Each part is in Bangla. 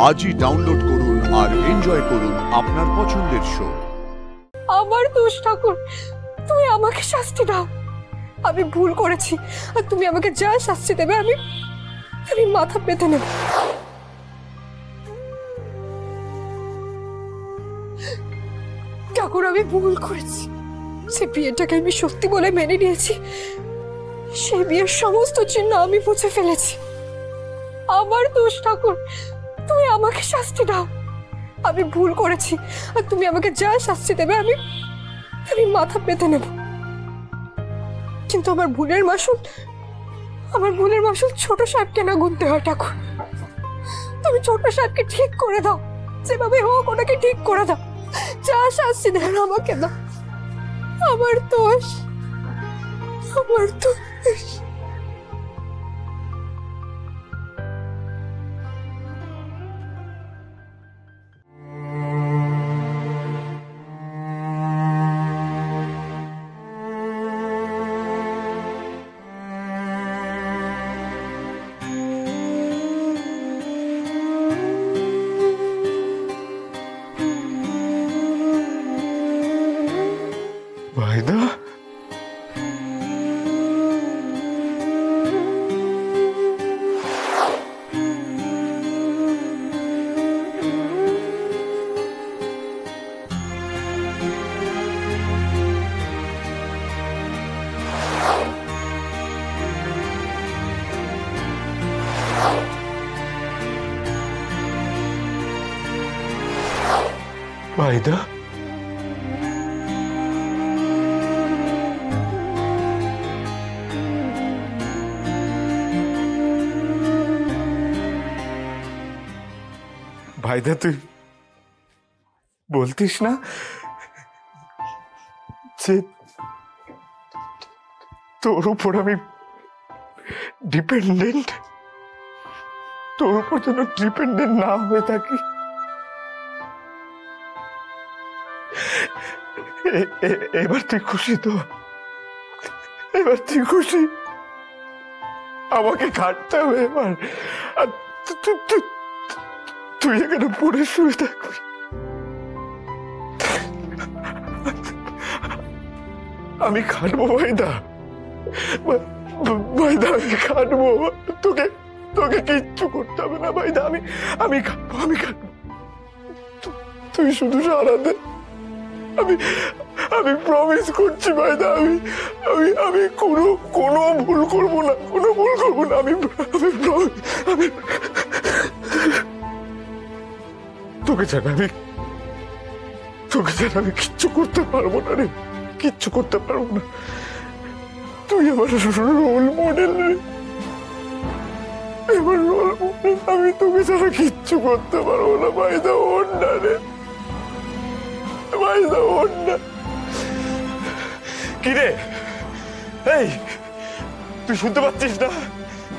আজই ডাউনলোড করুন আর এনজয় করুন আপনার পছন্দের শো। আমার দোষ ঠাকুর, তুমি আমাকে শাস্তি দাও। আমি ভুল করেছি আর তুমি আমাকে যা শাস্তি দেবে আমি আমি মাথা পেতে নেব। ঠাকুর, আমি ভুল করেছি। সে বিয়েটাকে আমি সত্যি বলে মেনে নিয়েছি। সেই বিয়ের সমস্ত চিহ্ন আমি মুছে ফেলেছি। আমার দোষ ঠাকুর, তুমি আমাকে শাস্তি দাও। আমি ভুল করেছি আর তুমি আমাকে যা শাস্তি দেবে আমি আমি মাথা পেতে নেব। কিন্তু আমার ভুলের মাসুল ছোট সাহেবকে না গুনতে হয়। ঠাকুর, তুমি ছোট সাহেবকে ঠিক করে দাও, যেভাবে হোক ওনাকে ঠিক করে দাও। যা শাস্তি দেন আমাকে দাও। আমার দোষ। ভাইদা, ভাইদা, ভাইদা, তুই বলতিস না যে তোর উপর আমি ডিপেন্ডেন্ট? তোর উপর যেন ডিপেন্ডেন্ট না হয়ে থাকি। এবার তুই খুশি তো? এবার তুই খুশি? আমাকে কাটতে হবে এবার, আর তুই এখানে পড়ে শুয়ে থাকবি। আমি খাটবো ভাইদা, ভাইদা, আমি খাটবো। তোকে তোকে কিচ্ছু করতে হবে না ভাইদা। আমি খাটবো। তুই শুধু সারা দে। আমি প্রমিস করছি ভাইদা, আমি কোনো ভুল করবো না, আমি তোকে ছাড়া আমি কিচ্ছু করতে পারবো না রে, কিচ্ছু করতে পারবো না। তুই আমার রোল মডেল রে, আমার রোল মডেল। আমি তোকে ছাড়া কিচ্ছু করতে পারবো না ভাইদা। ওর না রে ভাইদা, ওর না। কিরে, এই তুই শুনতে পাচ্ছিস না?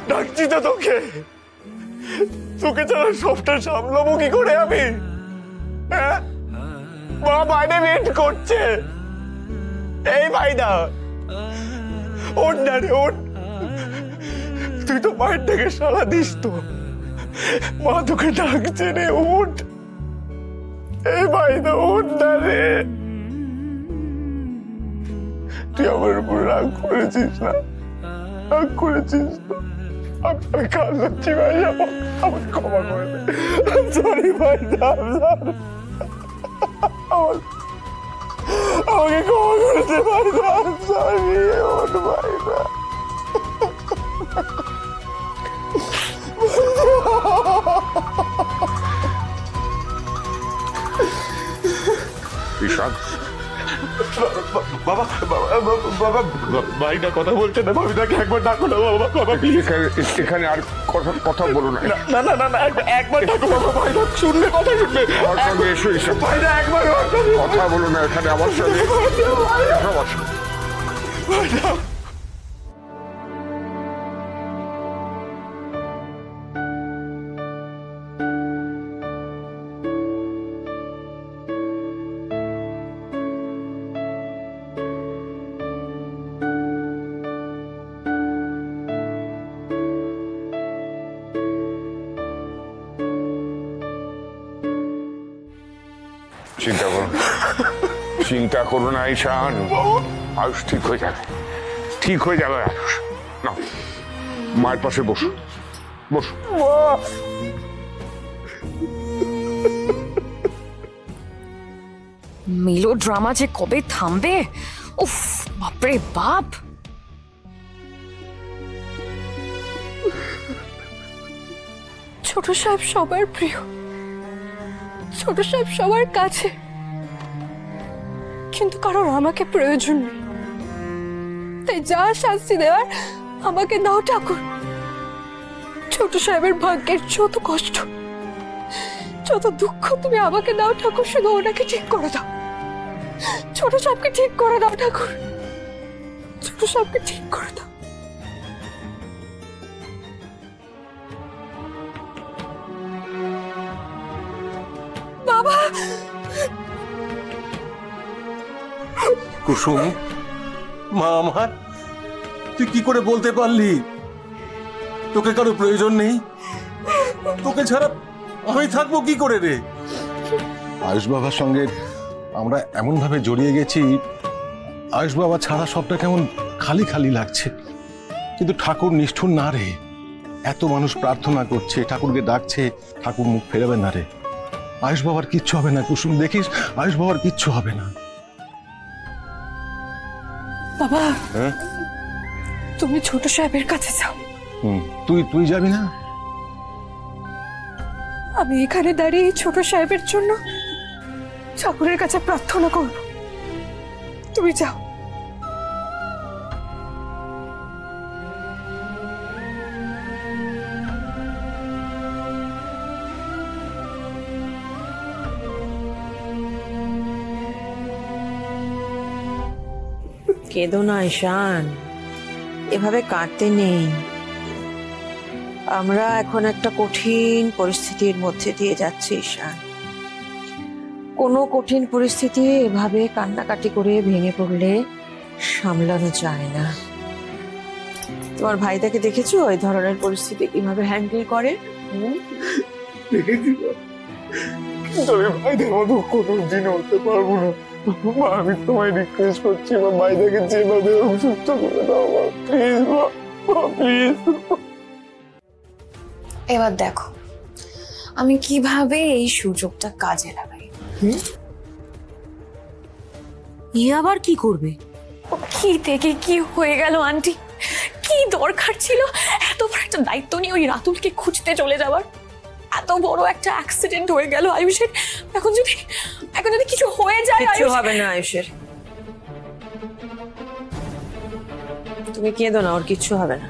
ডাকছি তো তোকে। তোকে ছাড়া সবটা সামলাবো কি করে আমি? হ্যাঁ, মা বাইরে ওয়েট করছে। এই ভাইদা, ওর না রে, ওর। তুই তো মায়ের থেকে সারা দিস তো। মা তোকে ডাকছে রে, ওঠ। এই ভাইদা, ওর না রে। তুই আমার উপর রাগ করেছিস না? রাগ করেছিস তো? আমি কাঁদছি ভাই, আমাকে ক্ষমা করে দে। সরি ভাইদা, আমাকে ক্ষমা করে দে ভাইদা। সরি, ওঠ ভাইদা। ঈশান, বাবা, ভাইটা কথা বলছে না, ভাবিটাকে একবার ডাকো না বাবা, প্লিজ। এখানে আর কথা বলো না। না, একবার ডাকো বাবা, ভাইটা শুনবে, কথা শুনবে। আমার সঙ্গে এসো ঈশান, ভাইটা একবার কথা বলো না এখানে আমার সঙ্গে। ভাইটা চিন্তা করো না ঈশান, আয়ুষ ঠিক হয়ে যাবে, ঠিক হয়ে যাবে আয়ুষ। না, মায়ের পাশে বসো, বসো। মেলো ড্রামা যে কবে থামবে, উফ বাপরে বাপ। ছোট সাহেব সবার প্রিয়, ছোট সাহেব সবার কাছে, কিন্তু কারোর আমাকে প্রয়োজন নেই। তাই যা শাস্তি দেওয়ার আমাকে দাও ঠাকুর। ছোট সাহেবের ভাগ্যের যত কষ্ট, যত দুঃখ তুমি আমাকে দাও ঠাকুর, শুধু ওনাকে ঠিক করে দাও। ছোট সাহেবকে ঠিক করে দাও ঠাকুর, ছোট সাহেবকে ঠিক করে দাও। বাবা, কুসুম, মা আমার, তুই কি করে বলতে পারলি তোকে কারো প্রয়োজন নেই? তোকে ছাড়া আমি থাকবো কি করে রে? আয়ুষ বাবার সঙ্গে আমরা এমন ভাবে জড়িয়ে গেছি, আয়ুষ বাবা ছাড়া সবটা কেমন খালি খালি লাগছে। কিন্তু ঠাকুর নিষ্ঠুর না রে, এত মানুষ প্রার্থনা করছে, ঠাকুরকে ডাকছে, ঠাকুর মুখ ফেরাবে না রে। আয়ুষ বাবার কিচ্ছু হবে না কুসুম, দেখিস আয়ুষ বাবার কিচ্ছু হবে না। বাবা, হ্যাঁ, তুমি ছোট সাহেবের কাছে যাও। তুই যাবি না? আমি এখানে দাঁড়িয়ে ছোট সাহেবের জন্য ঠাকুরের কাছে প্রার্থনা করব, তুমি যাও। কেঁদো না ঈশান, এভাবে কাঁদতে নেই। আমরা এখন একটা কঠিন পরিস্থিতির মধ্যে দিয়ে যাচ্ছি ঈশান। কোনো কঠিন পরিস্থিতি এভাবে কান্নাকাটি করে ভেঙে পড়লে সামলানো যায় না। তোমার ভাইটাকে দেখেছো ওই ধরনের পরিস্থিতি কিভাবে হ্যান্ডেল করে? দেখেছি, কিন্তু আমি ভাইদের মতো কোনোদিন হতে পারবো না। মা, আমি তোমায় রিকোয়েস্ট করছি, মা, ভাইটাকে যেভাবে সুস্থ করে দাও মা, প্লিজ মা, প্লিজ। এবার দেখো আমি কিভাবে এই সুযোগটা কাজে লাগাই। ই আবার কি করবে? কি থেকে কি হয়ে গেল আন্টি? কি দরকার ছিল এত বড় একটা দায়িত্ব নিয়ে ওই রাতুলকে খুঁজতে চলে যাওয়ার? এত বড় একটা অ্যাক্সিডেন্ট হয়ে গেল আয়ুষের, এখন যদি কিছু হয়ে যায়। কিছু হবে না আয়ুষের, তুমি কেঁদো না, ওর কিচ্ছু হবে না।